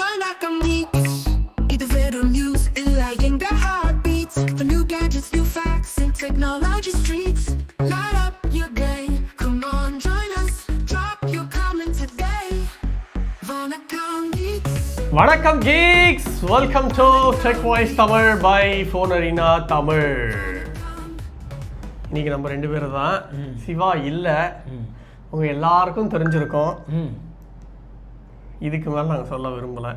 வணக்கம் geeks. இது வெறும் news இல்லை எங்க heartbeats. For new gadgets, new facts and technology streets. Light up your day, come on join us. Drop your comment today. வணக்கம் geeks. வணக்கம் geeks, welcome to TechWise Tamil by Phone Arena Tamil. இன்னைக்கு நம்ம ரெண்டு பேரும் தான். சிவா இல்லை, உங்க எல்லாருக்கும் தெரிஞ்சிருக்கோம். இதுக்கு மேலே நாங்கள் சொல்ல விரும்பலை.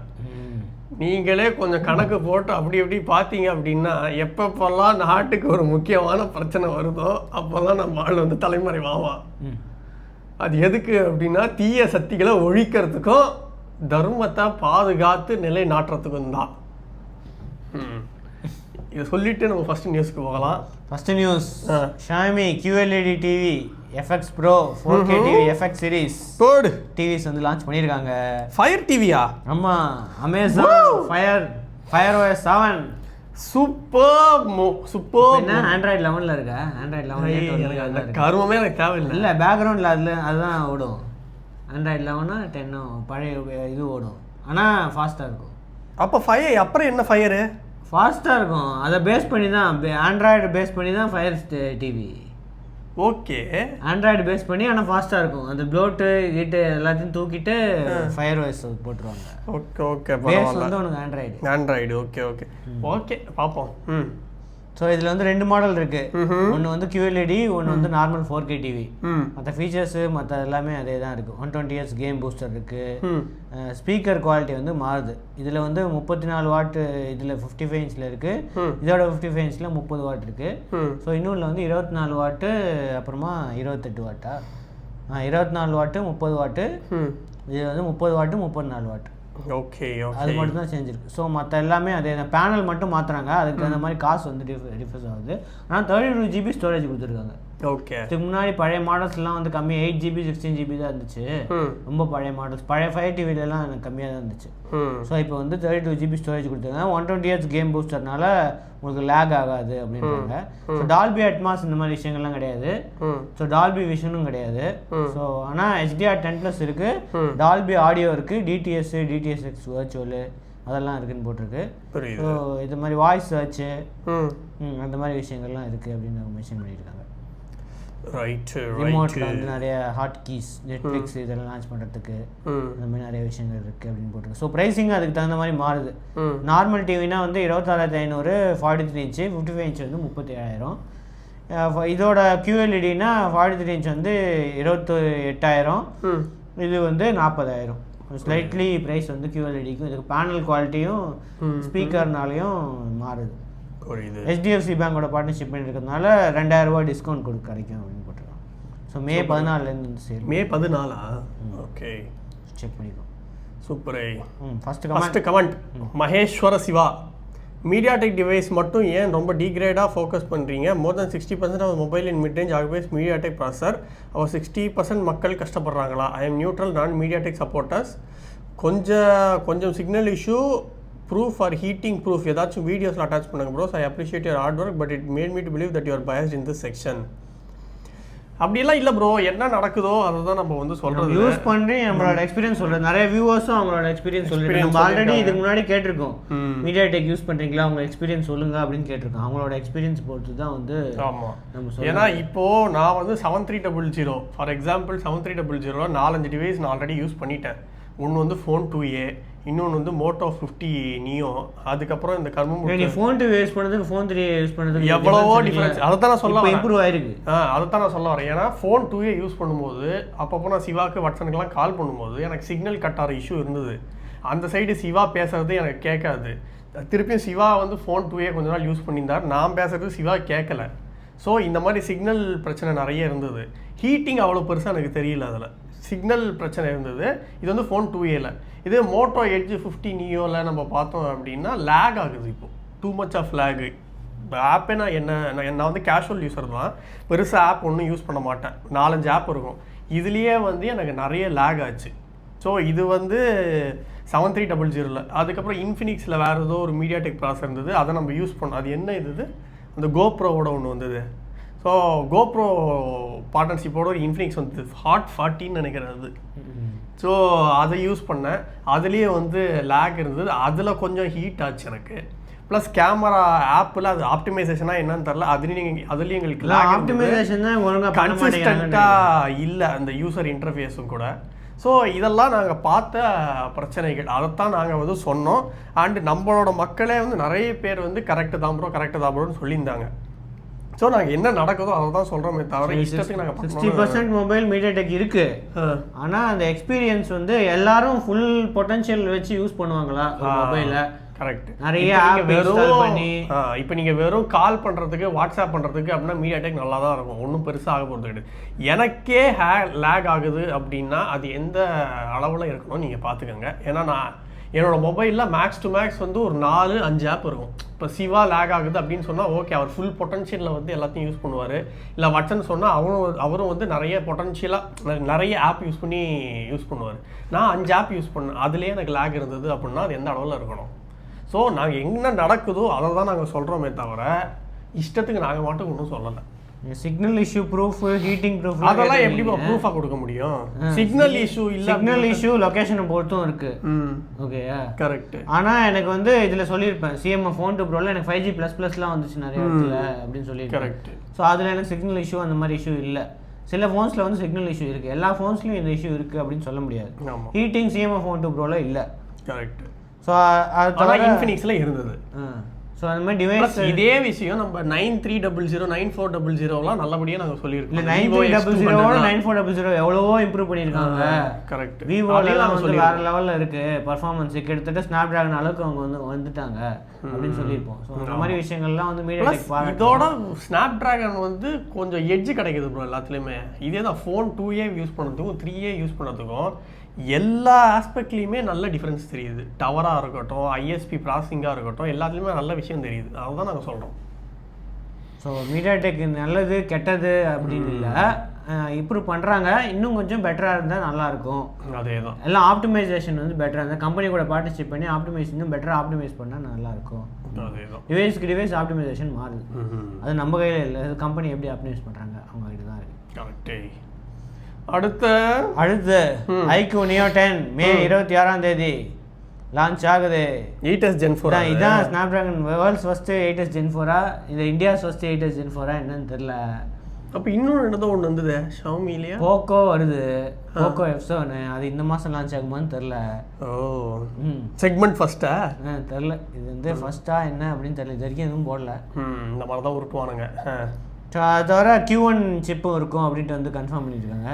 நீங்களே கொஞ்சம் கணக்கு போட்டு அப்படி எப்படி பார்த்தீங்க அப்படின்னா, எப்பப்பெல்லாம் நாட்டுக்கு ஒரு முக்கியமான பிரச்சனை வருதோ அப்போல்லாம் நம்ம ஆள் வந்து தலைமறைவாவான். அது எதுக்கு அப்படின்னா, தீய சக்திகளை ஒழிக்கிறதுக்கும் தர்மத்தை பாதுகாத்து நிலைநாட்டுறதுக்கும் தான். இதை சொல்லிட்டு நம்ம ஃபர்ஸ்ட் நியூஸ்க்கு போகலாம். First news, Xiaomi QLED TV FX Pro 4K TV FX series கோட் டிவிஸ் வந்து லான்ச் பண்ணியிருக்காங்க. ஃபயர் டிவியா? ஆமாம், அமேசான் ஃபயர் OS 7 சூப்பர். என்ன ஆண்ட்ராய்டு 11ல் இருக்கா? ஆண்ட்ராய்டு 11 கருமமே எனக்கு தேவையில்லை. இல்லை, பேக்ரவுண்டில் அதுதான் ஓடும். ஆண்ட்ராய்டு 11 10 பழைய இது ஓடும், ஆனால் ஃபாஸ்ட்டாக இருக்கும். அப்போ ஃபயர் அப்புறம் என்ன ஃபயரு? ஃபாஸ்ட்டாக இருக்கும். அதை பேஸ் பண்ணி தான், ஆண்ட்ராய்டு பேஸ் பண்ணி தான் fire TV. Okay, Android base பண்ணி, ஆனால் ஃபாஸ்ட்டாக இருக்கும். அந்த ப்ளோட்டு ஹீட்டு எல்லாத்தையும் தூக்கிட்டு ஃபயர் OS போட்டுருவாங்க. ஓகே ஓகே, பேஸ் வந்து உனக்கு ஆண்ட்ராய்டு. ஓகே ஓகே ஓகே, பார்ப்போம். ஸோ இதில் வந்து 2 மாடல் இருக்குது. ஒன்று வந்து QLED, ஒன்று வந்து நார்மல் 4K டிவி. மற்ற ஃபீச்சர்ஸு மற்ற எல்லாமே அதே தான் இருக்குது. 120Hz கேம் பூஸ்டர் இருக்குது. ஸ்பீக்கர் குவாலிட்டி வந்து மாறுது. இதில் வந்து 34 வாட்டு, இதில் 55 இன்ச்சில் இருக்குது. இதோட 55 இன்ச்சில் 30 வாட் இருக்குது. ஸோ இன்னொன்றில் வந்து 24 வாட்டு, அப்புறமா 28 வாட்டா, 24 வாட்டு 30 வாட்டு. இது வந்து 30 வாட்டு 34 வாட்டு. ஓகே, அது மட்டும் தான் சேஞ்ச் இருக்குது. ஸோ மற்ற எல்லாமே அதே தான். பேனல் மட்டும் மாற்றுறாங்க, அதுக்கு தகுந்த மாதிரி காசு வந்து டிஃபரன்ஸ் ஆகுது. ஆனால் 32 GB ஸ்டோரேஜ் கொடுத்துருக்காங்க. ஓகே, இதுக்கு முன்னாடி பழைய மாடல்ஸ்லாம் வந்து கம்மி 8 GB 16 GB தான் இருந்துச்சு. ரொம்ப பழைய மாடல்ஸ், பழைய ஃபயர் டிவிலலாம் எனக்கு கம்மியாக தான் இருந்துச்சு. ஸோ இப்போ வந்து 32 GB ஸ்டோரேஜ் கொடுத்துருக்காங்க. 120Hz கேம் பூஸ்டர்னால உங்களுக்கு லேக் ஆகாது அப்படின்றாங்க. ஸோ டால்பி அட்மாஸ் இந்த மாதிரி விஷயங்கள்லாம் கிடையாது. ஸோ டால்பி விஷனும் கிடையாது. ஸோ ஆனால் HDR10+ இருக்குது, டால்பி ஆடியோ இருக்குது, DTS:X வர்ச்சுவல் அதெல்லாம் இருக்குன்னு போட்டிருக்கு. ஸோ இது மாதிரி வாய்ஸ் சர்ச்சு அந்த மாதிரி விஷயங்கள்லாம் இருக்குது அப்படின்னு மென்ஷன் பண்ணியிருக்காங்க. ரிமோட்டில் வந்து நிறைய ஹாட் கீஸ், நெட்ஃப்ளிக்ஸ் இதெல்லாம் லான்ச் பண்ணுறதுக்கு இந்த மாதிரி நிறைய விஷயங்கள் இருக்குது அப்படின்னு போட்டிருக்கு. ஸோ ப்ரைஸிங் அதுக்கு தகுந்த மாதிரி மாறுது. நார்மல் டிவினா வந்து 26,500 43 இன்ச்சு, 55 இன்ச் வந்து 37,000. இதோட QLEDனா 43 இன்ச் வந்து 28,000, இது வந்து 40,000. ஸ்லைட்லி ப்ரைஸ் வந்து QLEDக்கும் இதுக்கு பேனல் குவாலிட்டியும் ஸ்பீக்கர்னாலையும் மாறுது. HDFC பேங்கோட பார்ட்னர்ஷிப் பண்ணியிருக்கிறதுனால 2,000 ரூபா டிஸ்கவுண்ட் கிடைக்கும் அப்படின்னு போட்டிருக்காங்க. So May 14 sale. May 14? Okay, check பண்ணிக்கோ. Super. First comment, Maheswara Siva, MediaTek device மட்டும் ஏன் ரொம்ப டீக்ரேடாக ஃபோக்கஸ் பண்ணுறீங்க? More than 60% off mobile in mid range always MediaTek processor. அவர் 60% மக்கள் கஷ்டப்படுறாங்களா? ஐ எம் நியூட்ரல், நான் மீடியாடெக் சப்போர்ட்டர்ஸ். கொஞ்சம் signal issue proof or heating proof ஏதாச்சும் வீடியோஸில் அட்டாச் பண்ணுங்க bros. I appreciate your hard work, but it made me to believe that you're biased in this section. அப்படியெல்லாம் இல்லை ப்ரோ, என்ன நடக்குதோ அதை தான் நம்ம வந்து சொல்கிறது. யூஸ் பண்ணி நம்மளோட எக்ஸ்பீரியன்ஸ் சொல்கிறது. நிறைய வியூவர்ஸும் அவங்களோட எக்ஸ்பீரியன்ஸ் சொல்லிட்டு நம்ம ஆல்ரெடி இதுக்கு முன்னாடி கேட்டிருக்கோம், மீடியாடெக் யூஸ் பண்ணுறீங்களா, அவங்க எக்ஸ்பீரியன்ஸ் சொல்லுங்க அப்படின்னு கேட்டிருக்கோம். அவங்களோட எக்ஸ்பீரியன்ஸ் பொறுத்து தான் வந்து ஆமாம் நம்ம சொல்லுவோம். ஏன்னா இப்போது நான் வந்து 7300 ஃபார் எக்ஸாம்பிள் 7300 4-5 டிவைஸ் நான் ஆல்ரெடி யூஸ் பண்ணிட்டேன். ஒன்று வந்து ஃபோன் 2A, இன்னொன்று வந்து மோட்டோ 50 நியோ, அதுக்கப்புறம் இந்த கர்மம் ஃபோன் 2 யூஸ் பண்ணுறதுக்கு ஃபோன் 3 யூஸ் பண்ணுறதுக்கு எவ்வளவோ டிஃப்ரென்ஸ். அதை தான் நான் சொல்ல வரேன், இம்ப்ரூவ் ஆயிருக்கு. அதை தான் நான் சொல்ல வரேன். ஏன்னா ஃபோன் 2A யூஸ் பண்ணும்போது அப்பப்போ நான் சிவாக்கு வாட்ஸ்அப்புக்கெல்லாம் கால் பண்ணும்போது எனக்கு சிக்னல் கட் ஆகிற இஷ்யூ இருந்தது. அந்த சைடு சிவா பேசுறது எனக்கு கேட்காது. திருப்பியும் சிவா வந்து ஃபோன் 2A கொஞ்ச நாள் யூஸ் பண்ணியிருந்தார், நான் பேசுறது சிவா கேட்கல. ஸோ இந்த மாதிரி சிக்னல் பிரச்சனை நிறைய இருந்தது. ஹீட்டிங் அவ்வளோ பெருசாக எனக்கு தெரியல, அதில் சிக்னல் பிரச்சனை இருந்தது. இது வந்து ஃபோன் 2Aல. இதே மோட்டோ எட்ஜ் 50 நியோவில் நம்ம பார்த்தோம் அப்படின்னா லேக் ஆகுது. இப்போது டூ மச் ஆஃப் லேகு. இப்போ ஆப்பே நான் வந்து கேஷுவல் யூஸர் தான், பெருசாக ஆப் ஒன்றும் யூஸ் பண்ண மாட்டேன். 4-5 ஆப் இருக்கும். இதுலேயே வந்து எனக்கு நிறைய லேக் ஆச்சு. ஸோ இது வந்து 7300. அதுக்கப்புறம் இன்ஃபினிக்ஸில் வேறு ஏதோ ஒரு மீடியாடெக் ப்ராசஸர் இருந்தது, அதை நம்ம யூஸ் பண்ணோம். அது என்ன இது, அந்த கோப்ரோவோட ஒன்று வந்தது. ஸோ கோப்ரோ பார்ட்னர்ஷிப்போட ஒரு இன்ஃபினிக்ஸ் வந்து ஹாட் 40 நினைக்கிறேன். அது ஸோ அதை யூஸ் பண்ணேன். அதுலேயே வந்து லேக் இருந்தது, அதில் கொஞ்சம் ஹீட் ஆச்சு எனக்கு. ப்ளஸ் கேமரா ஆப்பில் அது ஆப்டிமைசேஷனாக என்னன்னு தெரில, அதுலேயும் எங்களுக்கு லேக் ஆப்டிமைசேஷன் தான் ஒழுங்காக கன்சிஸ்டண்ட்டாக இல்லை அந்த யூசர் இன்டர்ஃபேஸும் கூட. ஸோ இதெல்லாம் நாங்கள் பார்த்த பிரச்சனைகள், அதைத்தான் நாங்கள் வந்து சொன்னோம். அண்டு நம்மளோட மக்களே வந்து நிறைய பேர் வந்து கரெக்டு தான் ப்ரோன்னு சொல்லியிருந்தாங்க. ஸோ நாங்கள் என்ன நடக்குதோ அதை தான் சொல்கிறோமே தவிர இஷ்டத்துக்கு நாங்கள் 60% மொபைல் மீடியாடெக் இருக்குது. ஆனால் அந்த எக்ஸ்பீரியன்ஸ் வந்து எல்லாரும் ஃபுல் பொட்டன்ஷியல் வச்சு யூஸ் பண்ணுவாங்களா மொபைலை? கரெக்ட். நிறைய ஆப் இன்ஸ்டால் பண்ணி இப்போ நீங்கள் வெறும் கால் பண்ணுறதுக்கு வாட்ஸ்அப் பண்ணுறதுக்கு அப்படின்னா மீடியாடெக் நல்லா தான் இருக்கும், ஒன்றும் பெருசாக ஆக போகிறது கிடையாது. எனக்கே லேக் ஆகுது அப்படின்னா அது எந்த அளவில் இருக்கணும் நீங்கள் பார்த்துக்கோங்க. ஏன்னா நான் என்னோடய மொபைலில் மேக்ஸ் டு மேக்ஸ் வந்து ஒரு 4-5 ஆப் இருக்கும். இப்போ சிவா லேக் ஆகுது அப்படின்னு சொன்னால் ஓகே, அவர் ஃபுல் பொட்டன்ஷியலில் வந்து எல்லாத்தையும் யூஸ் பண்ணுவார். இல்லை வட்சன் சொன்னால் அவரும் வந்து நிறைய பொட்டன்ஷியலாக நிறைய ஆப் யூஸ் பண்ணுவார். நான் 5 ஆப் யூஸ் பண்ணேன், அதுலேயே எனக்கு லேக் இருந்தது அப்படின்னா அது எந்த அளவில் இருக்கணும்? ஸோ நாங்கள் என்ன நடக்குதோ அதை தான் நாங்கள் சொல்கிறோமே தவிர இஷ்டத்துக்கு நாங்கள் மட்டும் ஒன்றும் சொல்லலை. Signal issue proof, heating proof அதெல்லாம் எப்படி ப்ரூஃபாக கொடுக்க முடியும்? சிக்னல் இஷ்யூ இல்லை, சிக்னல் இஷ்யூ லொகேஷனை பொறுத்தும் இருக்கு. Okay, correct. ஆனால் எனக்கு வந்து இதில் சொல்லியிருப்பேன் சிஎம்எஃப் ஃபோன் 2 ப்ரோவில் எனக்கு 5G++லாம் வந்துச்சு நிறைய இடத்துல அப்படின்னு சொல்லியிருக்கேன். கரெக்ட். ஸோ அதில் எனக்கு சிக்னல் இஷ்யூ அந்த மாதிரி இஷ்யூ இல்லை. சில ஃபோன்ஸில் வந்து சிக்னல் இஷ்யூ இருக்குது, எல்லா ஃபோன்ஸ்லையும் இந்த இஷ்யூ இருக்குது அப்படின்னு சொல்ல முடியாது. ஹீட்டிங் சிஎம்எஃப் ஃபோன் 2 ப்ரோவில் இல்லை. கரெக்ட். ஸோ அது இன்ஃபினிக்ஸில் இருந்தது. ஸோ அந்த மாதிரி டிவைஸ் இதே விஷயம் நம்ம 9300 9400 நல்லபடியாக நாங்கள் சொல்லியிருக்கோம். இல்லை 9300 9400 எவ்வளவோ இம்ப்ரூவ் பண்ணியிருக்காங்க. கரெக்ட். விவோலாம் வந்து வேறு லெவலில் இருக்குது பர்ஃபார்மன்ஸ், கிட்டத்தட்ட ஸ்னாப் ட்ராகன் அளவுக்கு அவங்க வந்துட்டாங்க அப்படின்னு சொல்லியிருப்போம். ஸோ அந்த மாதிரி விஷயங்கள்லாம் வந்து மீடியாடெக் இதோட ஸ்னாப் ட்ராகன் வந்து கொஞ்சம் எட்ஜ் கிடைக்குது ப்ரோ எல்லாத்துலேயுமே. இதே தான் ஃபோன் 2A யூஸ் பண்ணுறதுக்கும் 3A யூஸ் பண்ணுறதுக்கும் எல்லா ஆஸ்பெக்ட்லேயுமே நல்ல டிஃப்ரென்ஸ் தெரியுது. டவராக இருக்கட்டும், ஐஎஸ்பி ப்ராசஸிங்காக இருக்கட்டும், எல்லாத்துலேயுமே நல்ல விஷயம் தெரியுது. அதுதான் நாங்கள் சொல்கிறோம். ஸோ மீடியாடெக் நல்லது கெட்டது அப்படின்னு இல்லை, இம்ப்ரூவ் பண்ணுறாங்க. இன்னும் கொஞ்சம் பெட்டராக இருந்தால் நல்லாயிருக்கும். அதே தான், எல்லாம் ஆப்டிமைசேஷன் வந்து பெட்டராக இருந்தால் கம்பெனி கூட பார்ட்டிசிபேட் பண்ணி இன்னும் பெட்டராக ஆப்டிமைஸ் பண்ணால் நல்லாயிருக்கும். அதே தான், டிவைஸ்க்கு டிவைஸ் ஆப்டிமைசேஷன் மாறுது. அது நம்ம கையில் இல்லை, அது கம்பெனி எப்படி ஆப்டிமைஸ் பண்ணுறாங்க அவங்க கிட்ட தான் இருக்குது. கரெக்டே. அடுத்து iQOO Neo 10 மே 26ஆம் தேதி லான்ச் ஆகுது. 8s Gen 4 இதான் snap dragon world's first 8s Gen 4 இது இந்தியாஸ் ஃபர்ஸ்ட் 8s Gen 4 என்னன்னு தெரியல. அப்போ இன்னொன்று என்னதோ ஒன்று வந்தது ஷாமிலையா, போக்கோ வருது, போக்கோ F7 அது இந்த மாதம் லான்ச் ஆகுமான்னு தெரில. ஓ செக்மெண்ட் ஃபர்ஸ்ட்டா தெரில, இது வந்து ஃபர்ஸ்ட்டா என்ன அப்படின்னு தெரியல, இது வரைக்கும் எதுவும் போடல. இந்த மாதிரி தான் உருட்டுவானுங்க. அது தவிர Q1 சிப்பும் இருக்கும் அப்படின்ட்டு வந்து கன்ஃபார்ம் பண்ணியிருக்காங்க.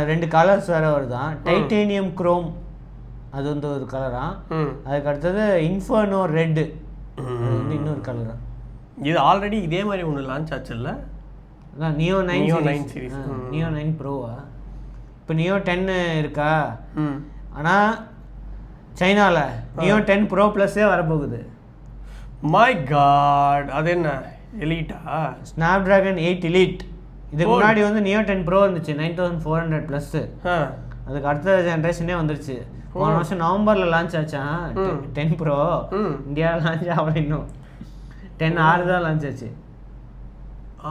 2 கலர்ஸ் வேறு வருதான், டைட்டேனியம் குரோம் அது வந்து ஒரு கலரா, அதுக்கு அடுத்தது இன்ஃபர்னோ ரெட் அது வந்து இன்னொரு கலரா. இது ஆல்ரெடி இதே மாதிரி ஒன்று லான்ச் ஆச்சுல்ல, அதான் Neo 9 சீரிஸ், Neo 9 ப்ரோவா. இப்போ Neo 10 இருக்கா, ஆனால் சைனாவில் Neo 10 Pro ப்ளஸ்ஸே வரப்போகுது. மை காட், அது என்ன எலீட்டா? Snap dragon 8 elite. இதுக்கு முன்னாடி வந்து Neo 10 Pro இருந்துச்சு 9400 ப்ளஸ். அதுக்கு அடுத்த ஜென்ரேஷனே வந்துருச்சு. போன வருஷம் நவம்பரில் லான்ச் ஆச்சான் 10 Pro. இந்தியாவில் லான்ச் ஆகல, இன்னும் 10R தான் லான்ச் ஆச்சு.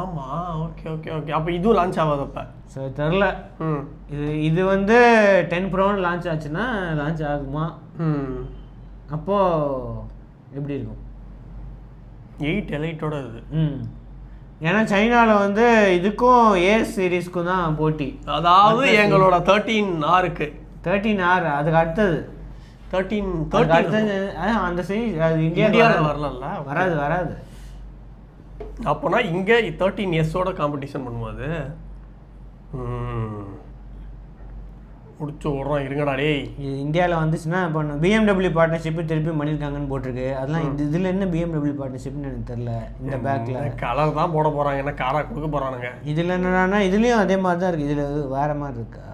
ஆமாம், ஓகே ஓகே ஓகே. அப்போ இதுவும் லான்ச் ஆகாதப்ப ஸோ தெரில. இது வந்து 10 Proன்னு லான்ச் ஆச்சுன்னா லான்ச் ஆகுமா? அப்போது எப்படி இருக்கும்? 8 எலைட்டோட இது. ஏன்னா சைனாவில் வந்து இதுக்கும் ஏஎஸ் சீரீஸ்க்கும் தான் போட்டி. அதாவது எங்களோட 13R 13R அதுக்கு அடுத்தது 13 அடுத்தது அந்த சீரீஸ் அது இந்தியாவில் வரல, வராது. அப்போனா இங்கே 13S காம்படிஷன் பண்ணும்போது முடிச்சு ஓடுறோம். இருங்கடா டேய், இது இந்தியாவில் வந்துச்சுன்னா இப்போ BMW பார்ட்னர்ஷிப்பு திருப்பி பண்ணியிருக்காங்கன்னு போட்டிருக்கு. அதெல்லாம் இதில் என்ன BMW பார்ட்னர்ஷிப்னு எனக்கு தெரில. இந்த பேக்கில் கலர் தான் போட போகிறாங்க, என்ன காராக கொடுக்க போகிறானுங்க. இதில் என்னன்னா இதுலேயும் அதே மாதிரி தான் இருக்குது, இதில் வேறு மாதிரி இருக்கா,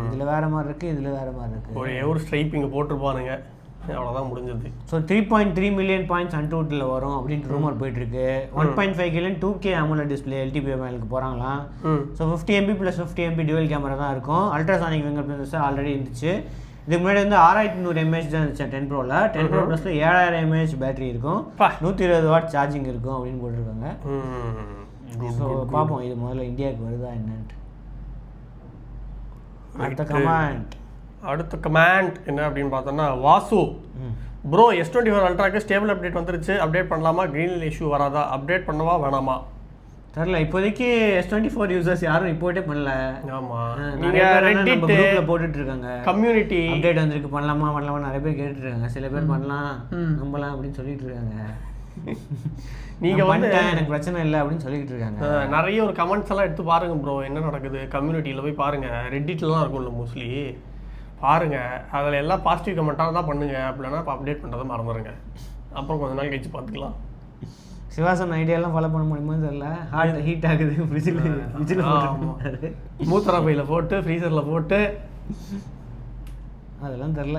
இதில் வேறு மாதிரி இருக்குது, இதில் வேறு மாதிரி இருக்குது. ஒரே ஒரு ஸ்ட்ரைப் இங்கே போட்டிருப்பானுங்க, அவ்வளோதான் முடிஞ்சது. ஸோ 3.3 மில்லியன் பாயிண்ட்ஸ் அன்டூட்டில் வரும் அப்படின்ட்டு ரூமர் போயிட்டுருக்கு. 1.5 kilo 2K AMOLED display LTPML போகிறாங்களாம். So 50 MB + 50 MB dual camera தான் இருக்கும். அல்ட்ராசானிக் ஃபிங்கர் பிரிண்ட் ஆல்ரெடி இருந்துச்சு. இதுக்கு முன்னாடி வந்து 6200 mAh தான் இருந்துச்சு 10 Proவில். 10 Pro ப்ளஸில் 7000 mAh பேட்டரி இருக்கும், 120 வாட் சார்ஜிங் இருக்கும் அப்படின்னு போட்டிருக்காங்க. ஸோ பார்ப்போம் இது முதல்ல இந்தியாவுக்கு வருதா என்னன்ட்டு. அடுத்த கமெண்ட் அடுத்த கமெண்ட் என்ன அப்படின்னு பார்த்தோம்னா வாசு ப்ரோ S24 அல்ட்ராக்கு ஸ்டேபிள் அப்டேட் வந்துருச்சு, அப்டேட் பண்ணலாமா? க்ரீன் இஷ்யூ வராதா? அப்டேட் பண்ணவா வேணாமா? தெரியல, இப்போதைக்கு S24 யூசர்ஸ் யாரும் ரிப்போர்ட்டே பண்ணல. ஆமாம், நிறைய பேர் Reddit குரூப்ல போட்டுட்டு இருக்காங்க, கம்யூனிட்டி அப்டேட் வந்திருக்கு பண்ணலாமா நிறைய பேர் கேட்டுட்டு இருக்காங்க. சில பேர் பண்ணலாம் நம்பலாம் அப்படின்னு சொல்லிட்டு இருக்காங்க. நீங்க வந்து எனக்கு பிரச்சனை இல்லை அப்படின்னு சொல்லிட்டு இருக்காங்க. நிறைய ஒரு கமெண்ட்ஸ் எல்லாம் எடுத்து பாருங்க ப்ரோ, என்ன நடக்குது கம்யூனிட்டியில் போய் பாருங்க. ரெட்டிட்லாம் இருக்கும்ல மோஸ்ட்லி, பாருங்க. அதில் எல்லாம் பாசிட்டிவ் கமெண்ட்டாக தான் பண்ணுங்க, அப்படின்னா இப்போ அப்டேட் பண்ணுறதை மறந்துடுங்க. அப்புறம் கொஞ்ச நாள் கழிச்சு பார்த்துக்கலாம். சிவாசன் ஐடியாலாம் ஃபாலோ பண்ண முடியுமா தெரியல. ஹார்ட் ஹீட் ஆகுது, ஃப்ரிட்ஜில் மூத்தர பையில் போட்டு ஃப்ரீசரில் போட்டு அதெல்லாம் தெரில.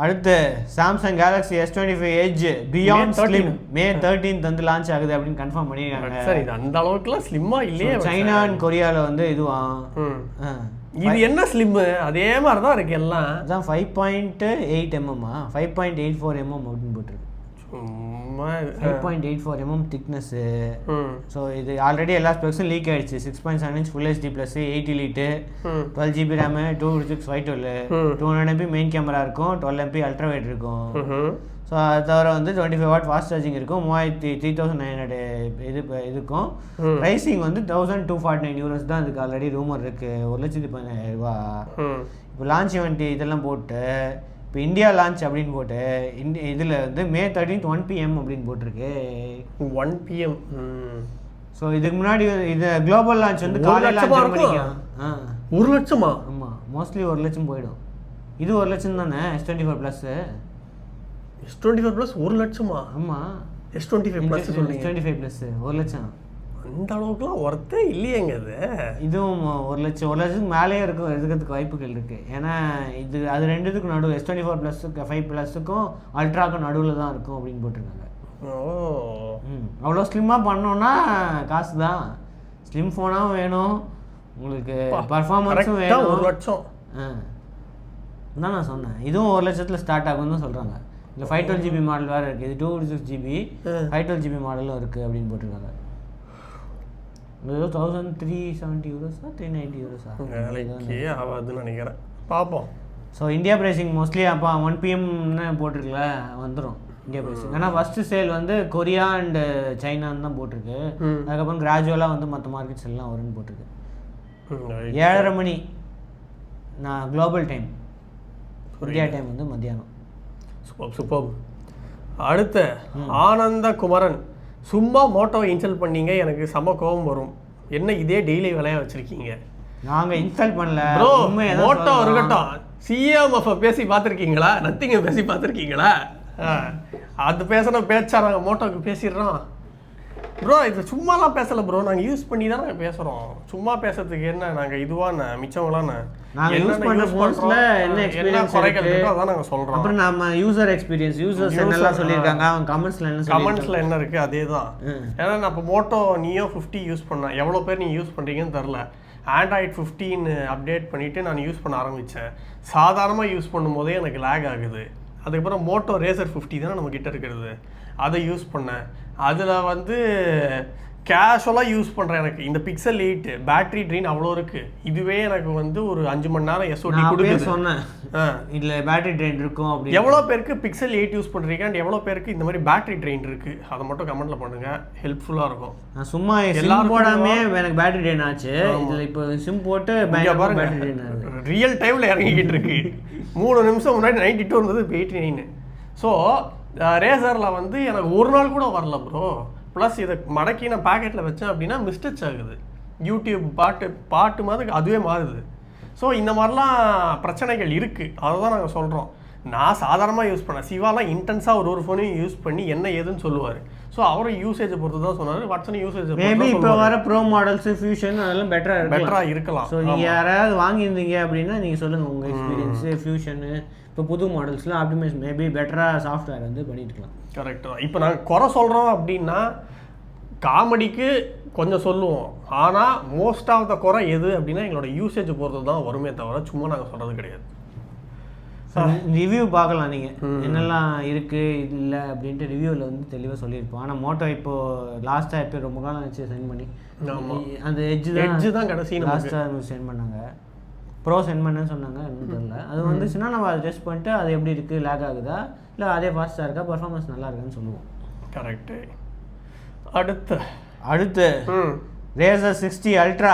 அடுத்து Samsung Galaxy S25 edge beyond slim May 13th வந்து லான்ச் ஆகுது அப்படின்னு கன்ஃபார்ம் பண்ணியிருக்காங்க. சரி, இது அந்த அளவுக்குலாம் ஸ்லிம்மா இல்லையே. சைனா அண்ட் கொரியாவில் வந்து இதுவா இது என்ன ஸ்லிம் அதே மாதிரி தான் இருக்கு எல்லாம். அதான் 5.8 mm 5.84 mm அப்படின்னு போட்டிருக்கு. 5.84 mm திக்னஸ்ஸு. ஸோ இது ஆல்ரெடி எல்லா ஸ்பெக்ஸும் லீக் ஆகிடுச்சு. 6.7 inch full HD plus 80 lid 12 GB RAM 256/512 200 MP main camera இருக்கும், 12 MP அல்ட்ரா வைட் இருக்கும். ஸோ அது தவிர வந்து 25 வாட் ஃபாஸ்ட் சார்ஜிங் இருக்கும், 3900 இது இருக்கும். ப்ரைஸிங் வந்து 1249 euros தான். இதுக்கு ஆல்ரெடி ரூமர் இருக்குது 1,10,000 ரூபா. இப்போ லான்ச் இவெண்ட் இதெல்லாம் போட்டு இப்போ இந்தியா லான்ச் அப்படின்னு போட்டு இதில் வந்து May 13th 1 PM அப்படின்னு போட்டிருக்கு. 1 PM. ஸோ இதுக்கு முன்னாடி இது குளோபல் லான்ச் வந்து காலையில் 5 மணிக்கு. 1 லட்சமா? ஆமாம், மோஸ்ட்லி 1 லட்சம் போயிடும். இது 1 லட்சம் தானே S24 ப்ளஸ்ஸு. S24 ப்ளஸ் 1 லட்சமா? ஆமாம், S25 ப்ளஸ் சொல்லுங்க. S25 ப்ளஸ் 1 லட்சம். அந்த அளவுக்குலாம் ஒர்த்தே இல்லையேங்க இது. இதுவும் 1 லட்சத்துக்கு மேலேயே இருக்கும் இருக்கிறதுக்கு வாய்ப்புகள் இருக்குது. ஏன்னா இது அது ரெண்டுத்துக்கும் நடுவு S24 ப்ளஸுக்கு 5 ப்ளஸுக்கும் அல்ட்ராக்கும் நடுவில் தான் இருக்கும் அப்படின்னு போட்டிருக்காங்க. அவ்வளோ ஸ்லிம்மாக பண்ணோன்னா காசு தான். ஸ்லிம் ஃபோனாகவும் வேணும் உங்களுக்கு, பர்ஃபார்மன்ஸும் வேணும். 1 லட்சம் தான் நான் சொன்னேன். இதுவும் 1 லட்சத்தில் ஸ்டார்ட் ஆகும்னு தான் சொல்கிறாங்க. இல்லை 512 GB மாடல் வேறு இருக்குது, இது 256 GB 512 GB மாடலும் இருக்குது அப்படின்னு போட்டிருக்காங்க. ஏதோ 1370 euros 390 euros ஆகுதுன்னு நினைக்கிறேன், பார்ப்போம். ஸோ இந்தியா ப்ரைஸிங் மோஸ்ட்லி அப்போ 1 PMன்னு போட்டிருக்குல வந்துடும் இந்தியா ப்ரைஸிங். ஆனால் ஃபஸ்ட்டு சேல் வந்து கொரியா அண்டு சைனான்னு தான் போட்டிருக்கு. அதுக்கப்புறம் கிராஜுவலாக வந்து மற்ற மார்க்கெட்ஸ் எல்லாம் வரும்னு போட்டிருக்கு. 7:30 மணி நான் குளோபல் டைம், இந்தியா டைம் வந்து மத்தியானம். சூப்பர். அடுத்த ஆனந்த குமரன், சும்மா மோட்டோவை இன்ஸ்டால் பண்ணீங்க, எனக்கு செம கோபம் வரும். என்ன இதே டெய்லி வேலையாக வச்சுருக்கீங்க? நாங்கள் இன்ஸ்டால் பண்ணல ப்ரோ. மோட்டோ இருக்கட்டும், CMF பேசி பார்த்துருக்கீங்களா? நத்திங்க பேசி பார்த்துருக்கீங்களா? அது பேசின பேச்சா நாங்கள் மோட்டோவுக்கு பேசிடுறோம் ப்ரோ. இது சும்மாலாம் பேசலை ப்ரோ, நாங்கள் யூஸ் பண்ணி தான் நாங்கள் பேசுகிறோம். சும்மா பேசுறதுக்கு என்ன நாங்கள் இதுவான மிச்சவங்களாம் நாங்கள் யூஸ் பண்ண ஃபோன்ஸில் என்ன எக்ஸ்பீரியன்ஸ் குறைக்கிறதுக்கு அதான் நாங்கள் சொல்கிறோம். அப்புறம் நம்ம யூசர் எக்ஸ்பீரியன்ஸ் யூசர்ஸ் என்னெல்லாம் சொல்லியிருக்காங்க அவங்க கமெண்ட்ஸில் என்ன இருக்குது அதே தான். ஏன்னா நான் இப்போ மோட்டோ Neo 50 யூஸ் பண்ணேன். எவ்வளோ பேர் நீங்கள் யூஸ் பண்ணுறீங்கன்னு தெரில. Android 15 அப்டேட் பண்ணிவிட்டு நான் யூஸ் பண்ண ஆரம்பித்தேன். சாதாரணமாக யூஸ் பண்ணும்போதே எனக்கு லேக் ஆகுது. அதுக்கப்புறம் மோட்டோ Razr 50 தானே நம்ம கிட்ட இருக்கிறது, அதை யூஸ் பண்ணேன். அதில் வந்து கேஷுவலாக யூஸ் பண்ணுறேன். எனக்கு இந்த Pixel 8 பேட்டரி ட்ரெயின் அவ்வளோ இருக்குது. இதுவே எனக்கு வந்து ஒரு 5 மணி நேரம் SOD கொடுக்குது. சொன்னேன் இதில் பேட்டரி ட்ரெயின் இருக்கும் அப்படி. எவ்வளோ பேருக்கு Pixel 8 யூஸ் பண்ணுறீங்க அண்ட் எவ்வளோ பேருக்கு இந்த மாதிரி பேட்டரி ட்ரெயின் இருக்குது, அதை மட்டும் கமெண்ட்டில் பண்ணுங்கள், ஹெல்ப்ஃபுல்லாக இருக்கும். நான் சும்மா எல்லாரும் போடாமே எனக்கு பேட்டரி ட்ரெயின் ஆச்சு. இதில் இப்போ சிம் போட்டு பேட்டரி ட்ரெயின் ஆகுது. ரியல் டைமில் இறங்கிக்கிட்டு இருக்கு. 3 நிமிஷம் முன்னாடி 92 இருந்தது, இப்போ 89. ஸோ ரேசரில் வந்து எனக்கு ஒரு நாள் கூட வரல ப்ரோ. ப்ளஸ் இதை மடக்கி நான் பேக்கெட்டில் வச்சேன் அப்படின்னா மிஸ்டேக்ஸ் ஆகுது. யூடியூப் பாட்டு மாதிரி அதுவே மாறுது. ஸோ இந்த மாதிரிலாம் பிரச்சனைகள் இருக்குது. அதை தான் நாங்கள் சொல்கிறோம். நான் சாதாரணமாக யூஸ் பண்ணேன். சிவாலாம் இன்டென்ஸாக ஒரு ஃபோனையும் யூஸ் பண்ணி என்ன ஏதுன்னு சொல்லுவார். ஸோ அவரும் யூசேஜை பொறுத்து தான் சொன்னார். வாட்ஸன் யூசேஜ் மேபி இப்போ வர ப்ரோ மாடல்ஸ் ஃபியூஷன் அதெல்லாம் பெட்டராக இருக்கலாம். ஸோ நீங்கள் யாராவது வாங்கியிருந்தீங்க அப்படின்னா நீங்கள் சொல்லுங்கள் உங்கள் எக்ஸ்பீரியன்ஸு ஃபியூஷனு. இப்போ புது மாடல்ஸ்லாம் ஆப்டிமைஸ் மேபி பெட்டராக சாஃப்ட்வேர் வந்து பண்ணிட்டுருக்கலாம். கரெக்டு தான். இப்போ நாங்கள் குறை சொல்கிறோம் அப்படின்னா காமெடிக்கு கொஞ்சம் சொல்லுவோம். ஆனால் மோஸ்ட் ஆஃப் த குறை எது அப்படின்னா எங்களோட யூசேஜ் பொறுத்து தான் வருமே தவிர சும்மா நாங்கள் சொல்கிறது கிடையாது. ரிவ்யூ பார்க்கலாம் நீங்கள் என்னெல்லாம் இருக்குது இது இல்லை அப்படின்ட்டு ரிவ்யூவில் வந்து தெளிவாக சொல்லியிருப்போம். ஆனால் மோட்டோ இப்போது லாஸ்ட்டாக இப்போ ரொம்ப காலம் வச்சு சென்ட் பண்ணி அந்த எட்ஜு தான் கடைசி லாஸ்ட்டாக சென்ட் பண்ணாங்க. ப்ரோ சென்ட் பண்ணேன்னு சொன்னாங்க, இன்னும் தெரியல. அது வந்துச்சுன்னா நம்ம அதை டெஸ்ட் பண்ணிட்டு அது எப்படி இருக்குது, லேக் ஆகுதா இல்லை அதே ஃபாஸ்ட்டாக இருக்கா, பர்ஃபார்மன்ஸ் நல்லா இருக்குன்னு சொல்லுவோம். கரெக்டு. அடுத்து Razer 60 Ultra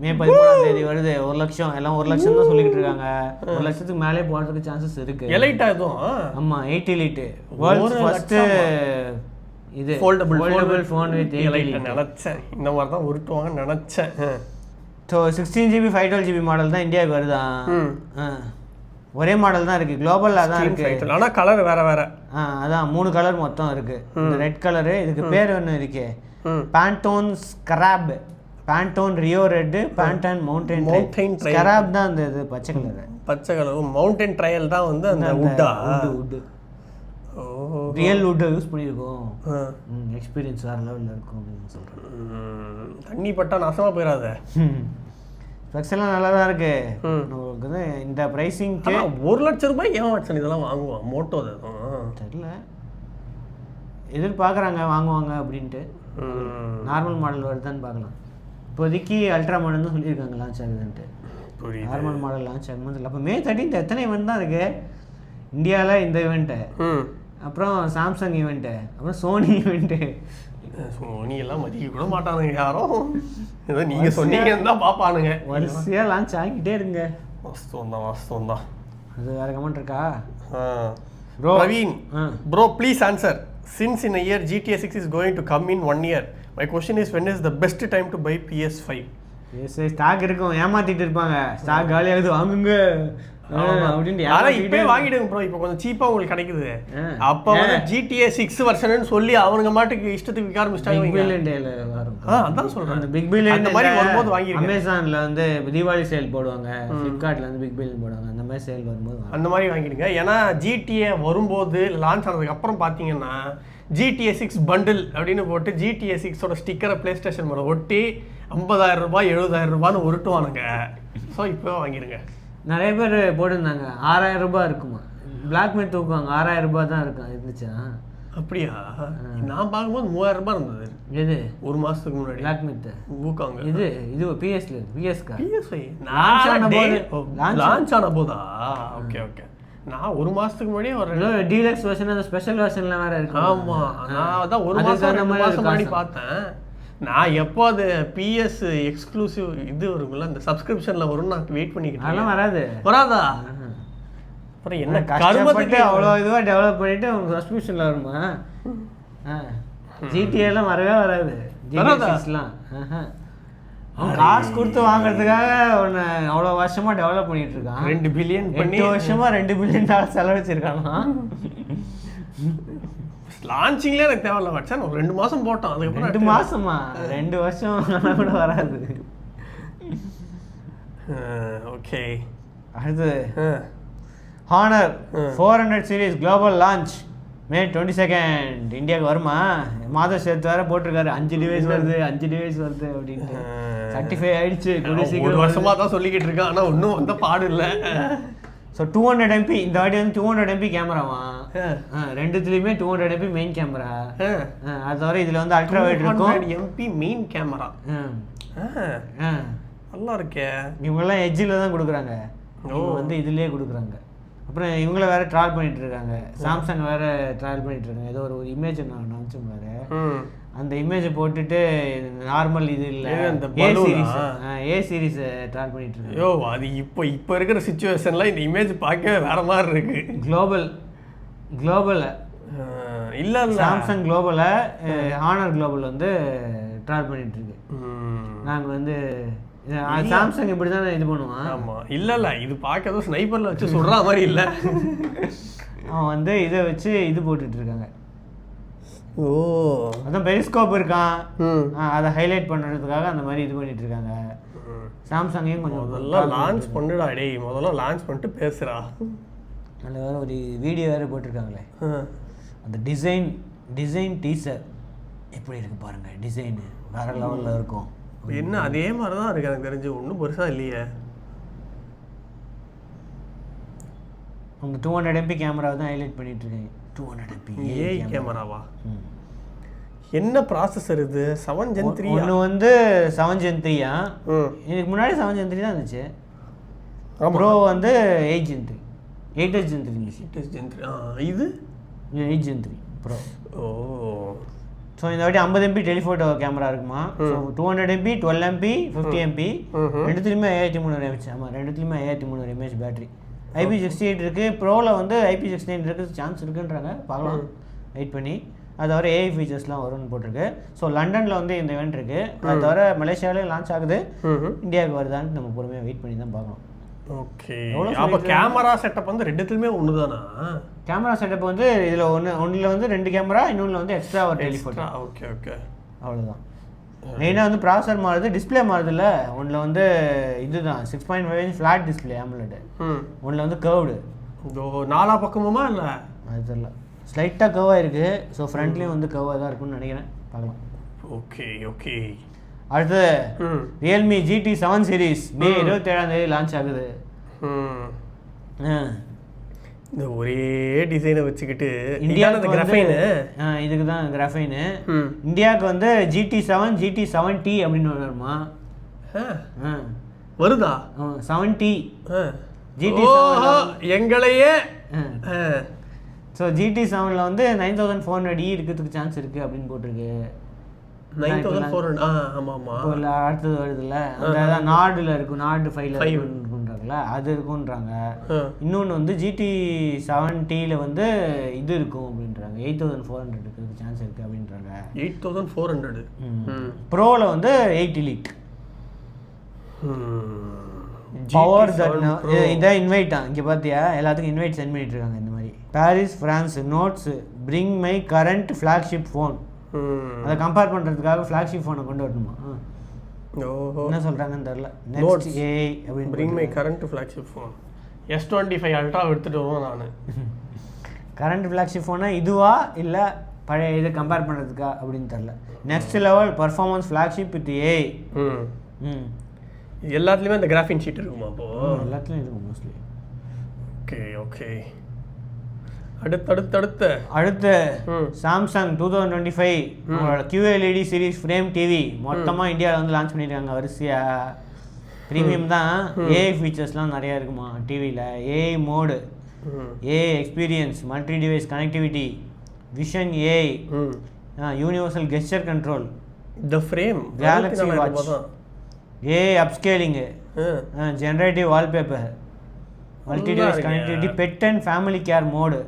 மே 13 வருது. 1 லட்சம், எல்லாம் 1 லட்சம் தான் சொல்லிக்கிட்டு இருக்காங்க. 1 லட்சத்துக்கு மேலே போகிறதுக்கு சான்சஸ் இருக்குது. எலைட்டா எதுவும்? ஆமாம், 8 elite வேர்ல்ட்ஸ் ஃபஸ்ட்டு இது ஃபோல்டபுள் ஃபோன் வித் 8 elite. நினச்சேன் இந்த மாதிரி தான் உருட்டுவாங்கன்னு நினச்சேன். ஸோ 16GB 512GB மாடல் தான் இந்தியாவுக்கு வருதான். ஒரே மாடல் தான் இருக்குது, குளோபலில் தான் இருக்குது. ஆனால் கலர் வேறு வேறு. அதான் 3 கலர் மொத்தம் இருக்குது. இந்த ரெட் கலரு, இதுக்கு பேர் ஒன்று இருக்கே, Pantone scrub, Pantone Rio red, Pantone mountain scrub தான் அந்த இது பச்சை கலர். மவுண்டைன் ட்ரையல் தான் வந்து அந்த வுட்டா, வுட்டு ரியல் வுட்டை யூஸ் பண்ணியிருக்கோம். எக்ஸ்பீரியன்ஸ் வேறு லெவலில் இருக்கும் அப்படின்னு சொல்கிறேன். தண்ணி பட்டா நாசமாக போயிடாத. ஸ்பெக்ஸ்லாம் நல்லா தான் இருக்குது. நம்மளுக்கு வந்து இந்த ப்ரைஸிங்க்கு 1 லட்சம் ரூபாய் ஏன் வாட்சன் இதெல்லாம் வாங்குவான்? மோட்டோ தெரியல, எதிர்பார்க்குறாங்க வாங்குவாங்க அப்படின்ட்டு. நார்மல் மாடல் வருதான்னு பார்க்கலாம். இப்போதைக்கு அல்ட்ரா மாடல் தான் சொல்லியிருக்காங்க லான்ச் ஆகுதுன்ட்டு. நார்மல் மாடல் லான்ச் ஆகும்போது இல்லை. அப்போ May 13 எத்தனை ஈவெண்ட் தான் இருக்குது இந்தியாவில்? இந்த ஈவெண்ட்டு, அப்புறம் சாம்சங் ஈவெண்ட்டு, அப்புறம் சோனி ஈவெண்ட்டு. சோனி எல்லாம் மதிக்க கூட மாட்டானுங்க யாரும். ஏதோ நீங்கள் சொன்னீங்கன்னு தான் பார்ப்பானுங்க. வரிசையாக லான்ச் ஆகிக்கிட்டே இருங்க. வாஸ்தவம் தான். அது வேறு கமெண்ட் இருக்கா? Bro Praveen, bro please answer. Since in a year GTA 6 is going to come in 1 year, my question is when is the best time to buy PS5? Stock இருக்கும், ஏமாத்திட்டு இருப்பாங்க. ஸ்டாக் காலியாகுது வாங்குங்க அப்படின்னு இப்போ வாங்கிடுங்க ப்ரோ. இப்போ கொஞ்சம் சீப்பாக உங்களுக்கு கிடைக்குது. அப்போ வந்து GTA 6 வெர்ஷன் சொல்லி அவனுங்க மாட்டுக்கு இஷ்டத்துக்கு விற்க ஆரம்பிச்சிட்டாங்க. அதான் சொல்கிறேன், அந்த பிக் பில்லியன் அந்த மாதிரி வரும்போது வாங்கி அமேசானில் வந்து தீபாவளி சேல் போடுவாங்க, ஃப்ளிப்கார்ட்டில் வந்து பிக் பில்லியன் போடுவாங்க. அந்த மாதிரி சேல் வரும்போது அந்த மாதிரி வாங்கிடுங்க. ஏன்னா GTA வரும்போது லான்ச் ஆனதுக்கு அப்புறம் பார்த்தீங்கன்னா GTA 6 பண்டில் அப்படின்னு போட்டு GTA 6ஓட ஸ்டிக்கரை பிளே ஸ்டேஷன் மேலே ஒட்டி 50,000 ரூபாய் 70,000 ரூபான்னு உருட்டுவானுங்க. ஸோ இப்போ வாங்கிடுங்க. நிறைய பேர் போட்டிருந்தாங்க 6,000 ரூபாய் இருக்குமா, பிளாக்மெயில் தூக்குவாங்க. 6,000 ரூபாய் தான் இருக்கும் இருந்துச்சா? அப்படியா? நான் பார்க்கும்போது 3,000 ரூபாய் இருந்தது. எது? 1 மாதத்துக்கு முன்னாடி பிளாக்மெயில் பூக்காங்க. இது பிஎஸ்கா லான்ச் ஆன போதா? Okay okay. நான் 1 மாதத்துக்கு முன்னாடியே ஒரு டீலக்ஸ் வெர்ஷன், அந்த ஸ்பெஷல் வெர்ஷன்லாம் வேறு இருக்கு. ஆமாம், நான் அதான் 1 மாதம் முன்னாடி பார்த்தேன். நான் எப்போ அது பிஎஸ் எக்ஸ்க்ளூசிவ் இது வருங்களா, அந்த சப்ஸ்கிரிப்ஷனில் வரும்னு நான் வெயிட் பண்ணிக்கிட்டேன். அதெல்லாம் வராதா? அப்புறம் என்ன கஷ்டப்பட்டு அவ்வளோ இதுவாக டெவலப் பண்ணிவிட்டு அவங்க சப்ஸ்கிரிப்ஷனில் வருமா? ஜிடிஏலாம் வரவே வராது. ஜிடிஎஸ்லாம் காசு கொடுத்து வாங்குறதுக்காக ஒன்று அவ்வளோ வருஷமாக டெவலப் பண்ணிட்டு இருக்கான். 2 பில்லியன் 8 வருஷமாக $2 பில்லியன் செலவழிச்சிருக்கானா? லான்ச்சிங்லேயே எனக்கு தேவையில்ல வாட்சன். ஒரு 2 மாதம் போட்டோம், அதுக்கப்புறம் 2 மாதமா 2 வருஷம் கூட வராது. ஓகே. அடுத்து Honor 400 series global launch May 22 இந்தியாவுக்கு வருமா? மாதம் சேர்த்து வேற போட்டிருக்காரு. 5 டிவைஸ் வருது அப்படின்ட்டு. சர்டிஃபை ஆயிடுச்சு. ஒரு வருஷமாக தான் சொல்லிக்கிட்டு இருக்கேன், ஆனால் ஒன்றும் வந்த பாடு இல்லை. ஸோ 200 MP இந்த வாட்டி வந்து 200 MP கேமராவா? ரெண்டுத்துலேயுமே 200 MP main camera. அது தவிர இதில் வந்து அல்ட்ரா வைட் இருக்கும். MP மெயின் கேமரா நல்லா இருக்கே. இவங்கெல்லாம் எட்ஜில் தான் கொடுக்குறாங்க, வந்து இதுலேயே கொடுக்குறாங்க. அப்புறம் இவங்கள வேற ட்ராவல் பண்ணிட்டு இருக்காங்க. சாம்சங் வேற ட்ராவல் பண்ணிட்டு இருக்காங்க. ஏதோ ஒரு இமேஜ் நான் நினச்சோம் வேறு. அந்த இமேஜை போட்டுட்டு நார்மல் இது இல்லை, ஏ சீரீஸ் ட்ராவல் பண்ணிட்டு இருக்காங்க. ஐயோ, அது இப்போ இருக்கிற சிச்சுவேஷனில் இந்த இமேஜ் பார்க்க வேற மாதிரி இருக்கு. குளோபல் இல்லை சாம்சங் குளோபலில் ஹானர் குளோபல் வந்து ட்ராவல் பண்ணிட்டு இருக்கு. நாங்கள் வந்து சாம்சங் இப்படி தான் இது பண்ணுவான். ஆமாம், இல்லை இது பார்க்க ஏதோ ஸ்னைப்பரில் வச்சு சொல்கிற மாதிரி இல்லை. அவன் வந்து இதை வச்சு இது போட்டுட்டு இருக்காங்க. ஓ, அதான் பெரிஸ்கோப் இருக்கான், அதை ஹைலைட் பண்ணுறதுக்காக அந்த மாதிரி இது பண்ணிட்டு இருக்காங்க. சாம்சங்கையும் கொஞ்சம் முதல்ல லான்ச் பண்ணுடா டேய், முதல்ல லான்ச் பண்ணிட்டு பேசுகிறா. அதில் வேறு ஒரு வீடியோ வேறு போட்டிருக்காங்களே, அந்த டிசைன் டீசர் எப்படி இருக்கு பாருங்க. டிசைனு வேறு லெவலில் இருக்கும். என்ன அதே மாதிரி தான் இருக்கு எனக்கு தெரிஞ்சு, ஒன்றும் பெருசாக இல்லையே. அவங்க 200 MP கேமராவை தான் ஹைலைட் பண்ணிட்டு இருக்காங்க. 200 MP ஏஐ கேமராவா? என்ன ப்ராசஸர் இது? 7 Gen 3? ஒன்று வந்து 7 Gen 3. இதுக்கு முன்னாடி 7 Gen 3 தான் இருந்துச்சு. ப்ரோ வந்து 8 Gen 3 8 Gen 3 மிஷின். 8 Gen 3 இது 8 Gen 3 ப்ரோ. ஓ ஸோ இந்த வாட்டி 50 MP டெலிஃபோட்டோ கேமரா இருக்குமா. So 200 MP 12 MP 50 MP ரெண்டுத்துலையுமே 1300 mAh. ஆமாம், ரெண்டுத்துலையுமே 1300 mAh பேட்டரி. IP68 இருக்குது. ப்ரோவில் வந்து IP69 இருக்குது, சான்ஸ் இருக்குன்றாங்க, பார்க்கலாம் வெயிட் பண்ணி. அது தவிர ஏஐ ஃபீச்சர்ஸ்லாம் வரும்னு போட்டிருக்கு. ஸோ லண்டனில் வந்து இந்த இவெண்ட் இருக்குது. அது தவிர மலேசியாவிலேயும் லான்ச் ஆகுது, இந்தியாவுக்கு வருதான்னு நம்ம பொறுமையாக வெயிட் பண்ணி தான் பார்க்கணும். ஓகே, அப்போ கேமரா செட்டப் வந்து ரெண்டுத்துலையுமே ஒன்று தானா? கேமரா செட்டப் வந்து இதில் ஒன்றில் வந்து 2 கேமரா, இன்னொன்றில் வந்து எக்ஸ்ட்ரா ஒரு டெலிஃபோட்டோ. ஓகே ஓகே, அவ்வளோதான். மெயினாக வந்து ப்ராசர் மாறுது, டிஸ்பிளே மாறுதுல்ல. ஒன்றில் வந்து இதுதான் 6.5 inch ஃப்ளாட் டிஸ்பிளே AMOLED, ஒன்றில் வந்து கர்வ்டு. நாலா பக்கமுமா இல்லை அது தெரியல, ஸ்லைட்டாக கர்வாக இருக்குது. ஸோ ஃப்ரண்ட்லேயும் வந்து கர்வாக தான் இருக்குன்னு நினைக்கிறேன், பார்க்கலாம். Okay okay. அடுத்து ரியல்மி GT 7 சீரீஸ் மே 27 லான்ச் ஆகுது. இந்த ஒரே டிசைனை வச்சுக்கிட்டு இந்தியாவுக்கு கிராஃபைனு, இதுக்கு தான் கிராஃபைனு. இந்தியாவுக்கு வந்து GT 7 GT 7T அப்படின்னு வருமா? வருதா? 7T GT 7 எங்களையே. ஸோ GT 7ல் வந்து 9400E இருக்கிறதுக்கு சான்ஸ் இருக்குது அப்படின்னு போட்டிருக்கு. 9400. ஆமாம் ஆமாம். இப்போ இல்லை, அடுத்தது வருதுல்ல, அந்த நாடில் இருக்கும், நாடு 5 இருக்குன்றாங்கல்ல, அது இருக்குன்றாங்க. இன்னொன்று வந்து GT 7Tயில் வந்து இது இருக்கும் அப்படின்றாங்க, 8400 இருக்கிறதுக்கு சான்ஸ் இருக்குது அப்படின்றாங்க. 8400. ப்ரோவில் வந்து 8 Elite பவர். இதான் இன்வைட்டா, இங்கே பார்த்தியா, எல்லாத்துக்கும் இன்வைட் சென்ட் பண்ணிட்டு இருக்காங்க. இந்த மாதிரி Paris France notes bring my current flagship phone. அதை கம்பேர் பண்ணுறதுக்காக ஃப்ளாக்ஷிப் ஃபோனை கொண்டு வரணுமா? என்ன சொல்கிறாங்கன்னு தெரில. நெக்ஸ்ட் ஏஐ அப்படின்னு bring my current flagship phone. S25 ultra எடுத்துகிட்டு வருவோம் நான். கரண்ட் ஃப்ளாக்ஷிப் ஃபோனா இதுவா இல்லை பழைய இதை கம்பேர் பண்ணுறதுக்கா அப்படின்னு தெரில. Next level performance flagship with AI. எல்லாத்துலேயுமே அந்த கிராஃபின் ஷீட் இருக்குமா? அப்போது எல்லாத்துலேயும் இருக்கும் மோஸ்ட்லி. Okay okay. அடுத்து சாம்சங் 2025 உங்களோட QLED சீரிஸ் ஃப்ரேம் டிவி மொத்தமாக இந்தியாவில் வந்து லான்ச் பண்ணியிருக்காங்க வரிசையாக. ப்ரீமியம் தான், ஏஐ ஃபீச்சர்ஸ்லாம் நிறையா இருக்குமா டிவியில். AI mode, AI experience, multi device connectivity, vision AI, universal gesture control, the frame, Galaxy Watch, AI upscaling, generative wallpaper, multi device connectivity, pet and family care mode.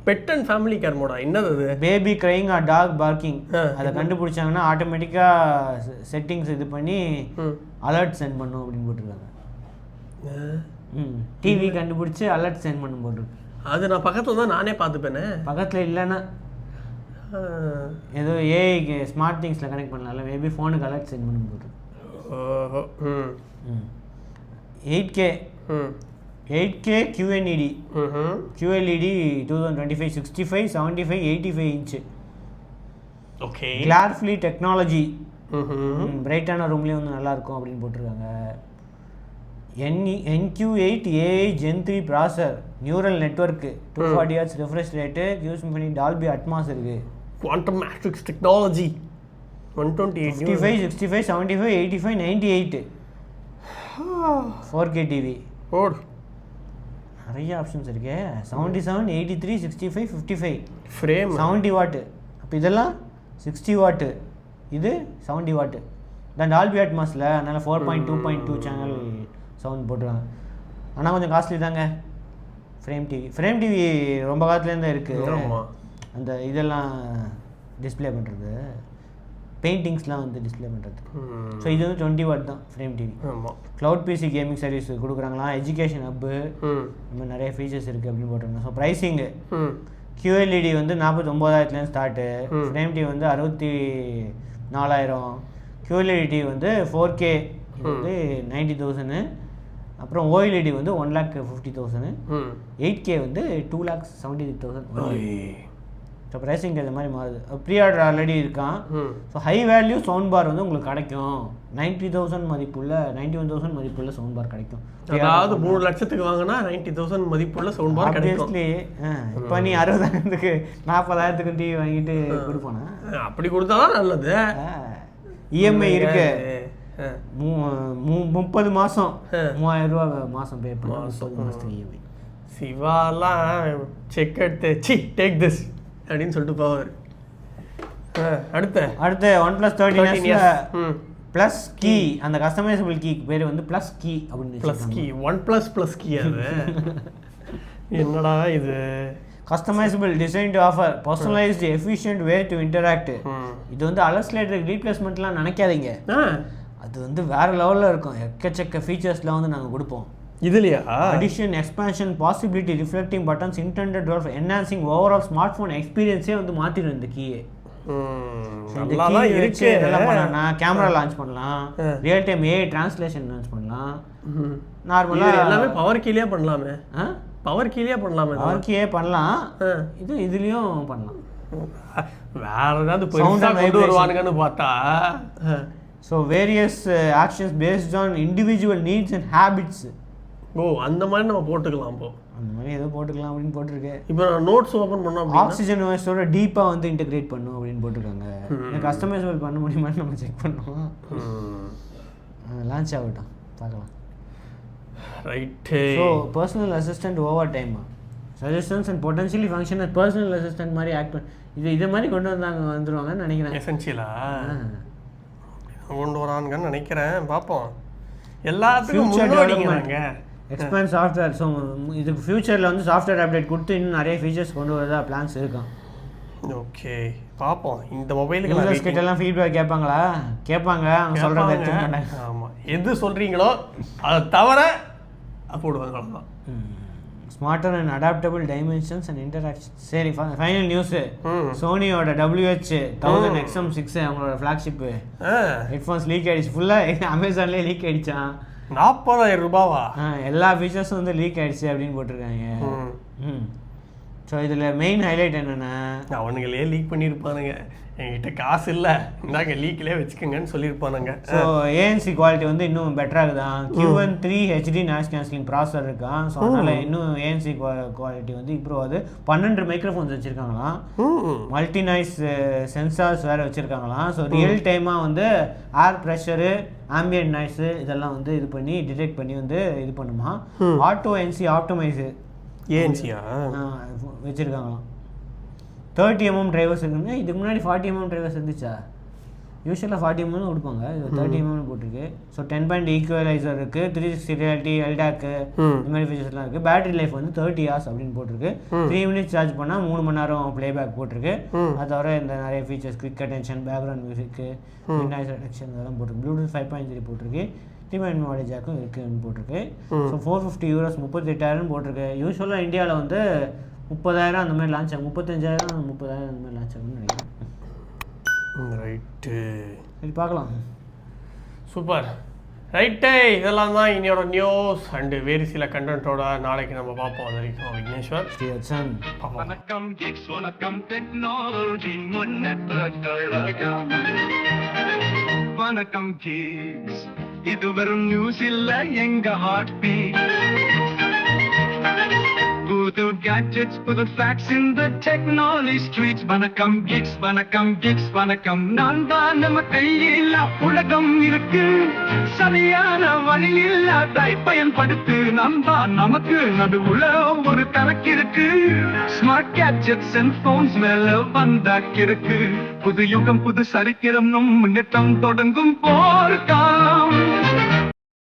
Pet and family care மோடா? என்னது அது? Baby crying or dog barking அதை கண்டுபிடிச்சாங்கன்னா ஆட்டோமேட்டிக்காக settings இது பண்ணி alert send பண்ணும் அப்படின்னு போட்டிருக்காங்க. டிவி கண்டுபிடிச்சி அலர்ட் சென்ட் பண்ணும் போட்டிருக்கு. அது நான் பக்கத்தில் தான் நானே பார்த்துப்பேனே. பக்கத்தில் இல்லைன்னா ஏதோ ஏஐக்கு ஸ்மார்ட் திங்ஸில் கனெக்ட் பண்ணலாம்ல, மேபி ஃபோனுக்கு அலர்ட் சென்ட் பண்ணும் போட்டிருக்கு. 8K QLED 2025 65 75 85 inch. Okay. Glare free technology, பிரைட்டான ரூம்லேயும் வந்து நல்லாயிருக்கும் அப்படின்னு போட்டிருக்காங்க. NQ8 AI Gen 3 processor, neural network, 240 Hz refresh rate, use பண்ணி டால்பி அட்மாஸ் இருக்குது. Quantum matrix technology. 128 55 65 75 85 98 4K TV. நிறைய ஆப்ஷன்ஸ் இருக்கு. 77 83 65 55 ஃப்ரேம் 70 வாட்டு. அப்போ இதெல்லாம் 60 வாட்டு, இது 70 வாட்டு. தான் டால்பி அட்மாஸில், அதனால் 4.2.2 சேனல் சவுண்ட் போட்டுருவாங்க. ஆனால் கொஞ்சம் காஸ்ட்லி தாங்க ஃப்ரேம் டிவி. ரொம்ப காலத்துலேருந்து இருக்குது. அந்த இதெல்லாம் டிஸ்பிளே பண்ணுறது, பெயிண்டிங்ஸ்லாம் வந்து டிஸ்பிளே பண்ணுறது. ஸோ இது வந்து 20 வாட் தான் frame TV. Cloud PC gaming service கொடுக்குறாங்களாம், எஜுகேஷன் ஹப்பு, இந்த மாதிரி நிறைய ஃபீச்சர்ஸ் இருக்குது அப்படின்னு போட்டிருக்காங்க. ஸோ ப்ரைஸிங்கு QLED வந்து 49,000 ஸ்டார்ட்டு, ஃப்ரேம் டிவி வந்து 64,000, QLED டிவி வந்து 4K வந்து 90,000, அப்புறம் OLED வந்து 1,50,000, 8K வந்து 2,76,000. ஸோ ப்ரைஸிங் இந்த மாதிரி மாறுது. ப்ரீ ஆர்டர் ஆல்ரெடி இருக்கான். So high value sound bar வந்து உங்களுக்கு கிடைக்கும். 90,000 மதிப்புள்ள 91,000 மதிப்புள்ள சவுண்ட் பார் கிடைக்கும். அதாவது 3 லட்சத்துக்கு வாங்கினா 90,000 மதிப்புள்ள சவுண்ட் பார் கிடைக்கும். இப்போ நீ 60,000க்கு 40,000க்கு டிவி வாங்கிட்டு கொடுப்பானா? அப்படி கொடுத்தா தான் நல்லது. இஎம்ஐ இருக்கு. 30 மாதம் 3000 ரூபா மாதம் பே பண்ணலாம். 30 மாதத்துக்கு இஎம்ஐ. சிவாலாம் செக் எடுத்து டேக் திஸ் அப்படின்னு சொல்லிட்டு போவார். அடுத்து OnePlus 13s ப்ளஸ் கீ, அந்த கஸ்டமைசபிள் கீக்கு பேர் வந்து ப்ளஸ் கீ அப்படின்னு. Plus key, OnePlus plus key. அது என்னடா இது? Customisable design to offer personalised efficient way to interact. இது வந்து அலஸ்லேட்டர் ரீப்ளேஸ்மெண்ட்லாம் நினைக்காதீங்க, அது வந்து வேறு லெவலில் இருக்கும். எக்கச்சக்க ஃபீச்சர்ஸ்லாம் வந்து நாங்கள் கொடுப்போம் இதுலையா. Addition, expansion, possibility, reflecting buttons, intended for enhancing overall smart phone எக்ஸ்பீரியன்ஸே வந்து மாற்றிடும் இந்த கீயை. இதெல்லாம் பண்ணலாம்னா கேமரா லான்ச் பண்ணலாம், real time AI translation launch பண்ணலாம். நார்மலாக எல்லாமே பவர் கீழே பண்ணலாமே. பவர் கீழே பண்ணலாமே. பவர் கீயே பண்ணலாம், இதுலேயும் பண்ணலாம். வேற ஏதாவது பெருசா கொண்டு வருவானுங்கன்னு பார்த்தா. So various actions based on individual needs and habits. அந்த மாதிரி நம்ம போட்டுக்கலாம். இப்போ அந்த மாதிரி ஏதோ போட்டுக்கலாம் அப்படின்னு போட்டிருக்கு. இப்போ நான் நோட்ஸ் ஓப்பன் பண்ணோம், ஆக்சிஜன் வாய்ஸோட டீப்பாக வந்து இன்டெகிரேட் பண்ணும் அப்படின்னு போட்டிருக்காங்க. கஸ்டமைசபிள் பண்ண முடியுமான்னு நம்ம செக் பண்ணுவோம். லான்ச் ஆகட்டும், பார்க்கலாம். Right. So personal assistant over time suggestions and potentially function personal assistant மாதிரி ஆக்ட் பண்ணி இதை மாதிரி கொண்டு வந்துருவாங்கன்னு நினைக்கிறேன். எசென்ஷியலாக கொண்டு வரானுங்கன்னு நினைக்கிறேன். பார்ப்போம். எல்லாத்துக்கும் முன்னாடிங்க எக்ஸ்பேண்ட் சாஃப்ட்வேர். ஸோ இதுக்கு ஃபியூச்சரில் வந்து சாஃப்ட்வேர் அப்டேட் கொடுத்து இன்னும் நிறைய ஃபீச்சர்ஸ் கொண்டு வரதா பிளான்ஸ் இருக்கும். ஓகே, பார்ப்போம். இந்த மொபைலுக்கு யூசர்ஸ் கிட்டலாம் ஃபீட்பேக் கேட்பாங்களா? கேட்பாங்க, அவங்க சொல்கிறத எடுத்துக்க மாட்டாங்க. ஆமாம், எது சொல்கிறீங்களோ அதை தவிர போடுவாங்க, அவ்வளோதான். Smarter and adaptable dimensions and interaction. சரி, ஃபைனல் நியூஸு. சோனியோட WH-1000 XM6 அவங்களோட ஃப்ளாக்ஷிப்பு ஹெட்ஃபோன்ஸ் லீக் ஆகிடுச்சு. ஃபுல்லாக அமேசான்லேயே லீக் ஆகிடுச்சான். 40,000 ரூபாவா? எல்லா ஃபீச்சர்ஸும் வந்து லீக் ஆகிடுச்சு அப்படின்னு போட்டிருக்காங்க. ஸோ இதில் மெயின் ஹைலைட் என்னென்னா, அவனுங்களே லீக் பண்ணியிருப்பானுங்க. என்கிட்ட காசு இல்லை, இந்தாங்க லீக்லேயே வச்சுக்கோங்கன்னு சொல்லியிருப்பானுங்க. ஸோ ஏஎன்சி குவாலிட்டி வந்து இன்னும் பெட்டராக தான். Q1 3 HD noise cancelling processor இருக்கான். ஸோ அதனால் இன்னும் ஏஎன்சி குவாலிட்டி வந்து இம்ப்ரூவ் ஆகுது. 12 மைக்ரோஃபோன்ஸ் வச்சுருக்காங்களாம். மல்டி நாய்ஸ் சென்சார்ஸ் வேறு வச்சுருக்காங்களாம். ஸோ ரியல் டைமாக வந்து ஏர் ப்ரெஷரு, ஆம்பியன்ட் நாய்ஸு இதெல்லாம் வந்து இது பண்ணி டிடெக்ட் பண்ணி வந்து இது பண்ணுமா. ஆட்டோ என்சி ஆப்டமைஸு ஏஎன்சியா வச்சுருக்காங்களாம். 30mm டிரைவர்ஸ் இருக்குங்க. இதுக்கு முன்னாடி 40mm டிரைவர்ஸ் இருந்துச்சா? யூஸ்வலாக 40mm கொடுப்பாங்க, இது 30mm போட்டிருக்கு. ஸோ 10-point ஈக்குவலைசர் இருக்குது, 360 ரியாலிட்டி, எல்டாக்கு இந்த மாதிரி ஃபீச்சர்ஸ்லாம் இருக்குது. பேட்டரி லைஃப் வந்து 30 hours அப்படின்னு போட்டிருக்கு. 3 minutes சார்ஜ் பண்ணால் 3 மணி நேரம் ப்ளேபேக் போட்டிருக்கு. அது தவிர இந்த நிறைய ஃபீச்சர்ஸ், குவிக் அட்டென்ஷன், பேக்ரவுண்ட் மியூசிக்கு, நாய்ஸ் ரிடக்ஷன் இதெல்லாம் போட்டிருக்கு. ப்ளூடூத் 5.3 போட்டிருக்கு. 3.1 வாட் ஜாக்கும் இருக்குன்னு போட்டிருக்கு. ஸோ €450 38,000 போட்டிருக்கு. யூஸ்வலாக இந்தியாவில் வந்து 30,000 அந்த மாதிரி லான்ச் ஆகும், 35,000 30,000 அந்த மாதிரி லான்ச் ஆகும்னு நினைக்கிறேன். ரைட்டு, சரி பார்க்கலாம். சூப்பர். ரைட்டு, இதெல்லாம் தான் இன்னையோட நியூஸ் அண்டு வேறு சில கண்டென்ட்டோட நாளைக்கு நம்ம பார்ப்போம். அது வரைக்கும் விக்னேஸ்வர், ஸ்ரீவத்சன். வணக்கம் கிக்ஸ், வணக்கம் டெக்னாலஜி முன்னேற்றங்கள். வணக்கம் கிக்ஸ், இது வெறும் நியூஸ் இல்ல, எங்க ஹார்ட் பீட். புது gadgets, புது facts in the technology streets. வணக்கம் geeks, வணக்கம் geeks, வணக்கம். நான் தான், நம்ம கையில் உலகம் இருக்கு, சரியான வழியில் அதை பயன்படுத்து. நாம் தான், நமக்கு நடுவுல ஒரு கணக்கு இருக்கு. ஸ்மார்ட் gadgets and phones மேல வந்தாக்கிருக்கு. புது யுகம், புது சரித்திரம், நம் முன்னேற்றம் தொடங்கும் போர்க்காலம்.